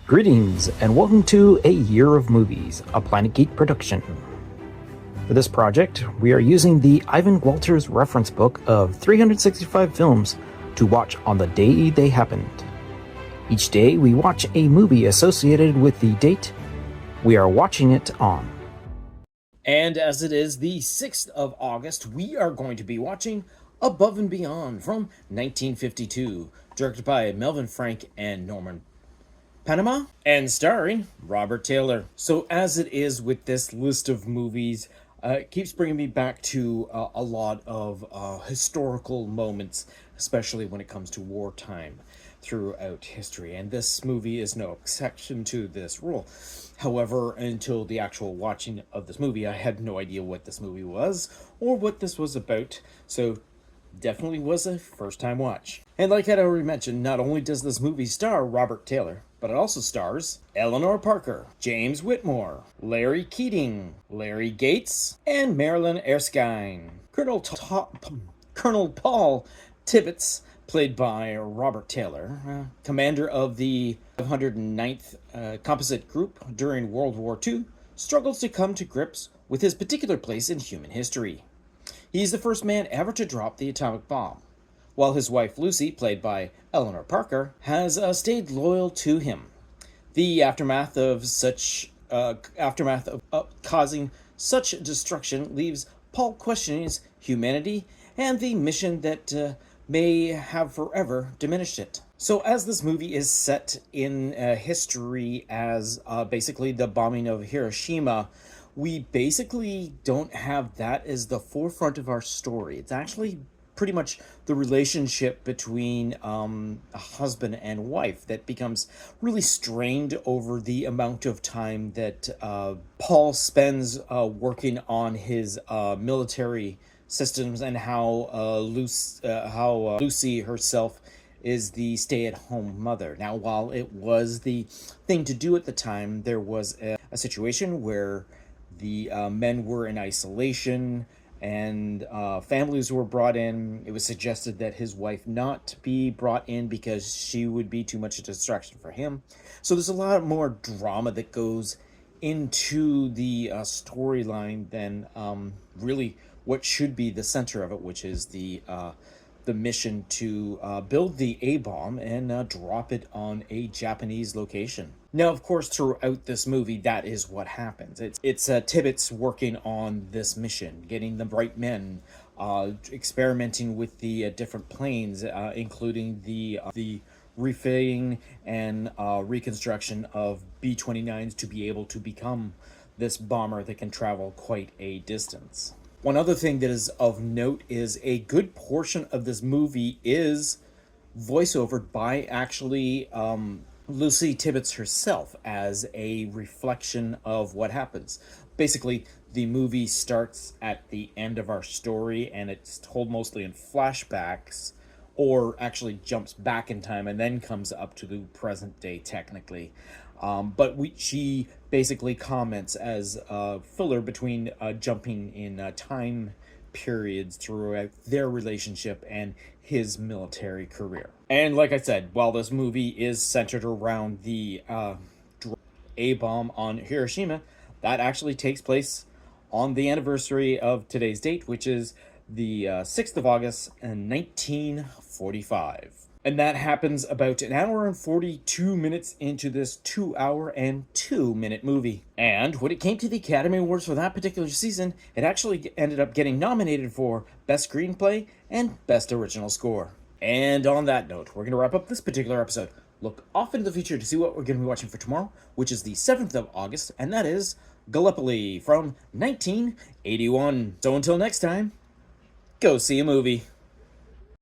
Greetings, and welcome to A Year of Movies, a Planet Geek production. For this project, we are using the Ivan Walters reference book of 365 films to watch on the day they happened. Each day, we watch a movie associated with the date we are watching it on. And as it is the 6th of August, we are going to be watching Above and Beyond from 1952, directed by Melvin Frank and Norman Panama, and starring Robert Taylor. So as it is with this list of movies, it keeps bringing me back to a lot of historical moments, especially when it comes to wartime throughout history. And this movie is no exception to this rule. However, until the actual watching of this movie, I had no idea what this movie was or what this was about. So definitely was a first-time watch. And like I already mentioned, not only does this movie star Robert Taylor, but it also stars Eleanor Parker, James Whitmore, Larry Keating, Larry Gates, and Marilyn Erskine. Colonel Paul Tibbets, played by Robert Taylor, commander of the 509th Composite Group during World War II, struggles to come to grips with his particular place in human history. He's the first man ever to drop the atomic bomb, while his wife Lucy, played by Eleanor Parker, has stayed loyal to him. The aftermath of causing such destruction leaves Paul questioning his humanity and the mission that may have forever diminished it. So as this movie is set in history as basically the bombing of Hiroshima, we basically don't have that as the forefront of our story. It's actually pretty much the relationship between a husband and wife that becomes really strained over the amount of time that Paul spends working on his military systems, and how Lucy herself is the stay-at-home mother. Now, while it was the thing to do at the time, there was a situation where the men were in isolation and families were brought in. It was suggested that his wife not be brought in because she would be too much a distraction for him. So there's a lot more drama that goes into the storyline than really what should be the center of it, which is the mission to build the A-bomb and drop it on a Japanese location. Now, of course, throughout this movie, that is what happens. It's Tibbets working on this mission, getting the right men, experimenting with the different planes, including the refitting and reconstruction of B-29s to be able to become this bomber that can travel quite a distance. One other thing that is of note is a good portion of this movie is voiceovered by actually Lucy Tibbets herself as a reflection of what happens. Basically, the movie starts at the end of our story and it's told mostly in flashbacks, or actually jumps back in time and then comes up to the present day technically. But she basically comments as filler between jumping in time periods throughout their relationship and his military career. And like I said, while this movie is centered around the A-bomb on Hiroshima, that actually takes place on the anniversary of today's date, which is the 6th of August in 1945. And that happens about an hour and 42 minutes into this 2-hour and 2-minute movie. And when it came to the Academy Awards for that particular season, it actually ended up getting nominated for Best Screenplay and Best Original Score. And on that note, we're going to wrap up this particular episode. Look off into the future to see what we're going to be watching for tomorrow, which is the 7th of August, and that is Gallipoli from 1981. So until next time, go see a movie.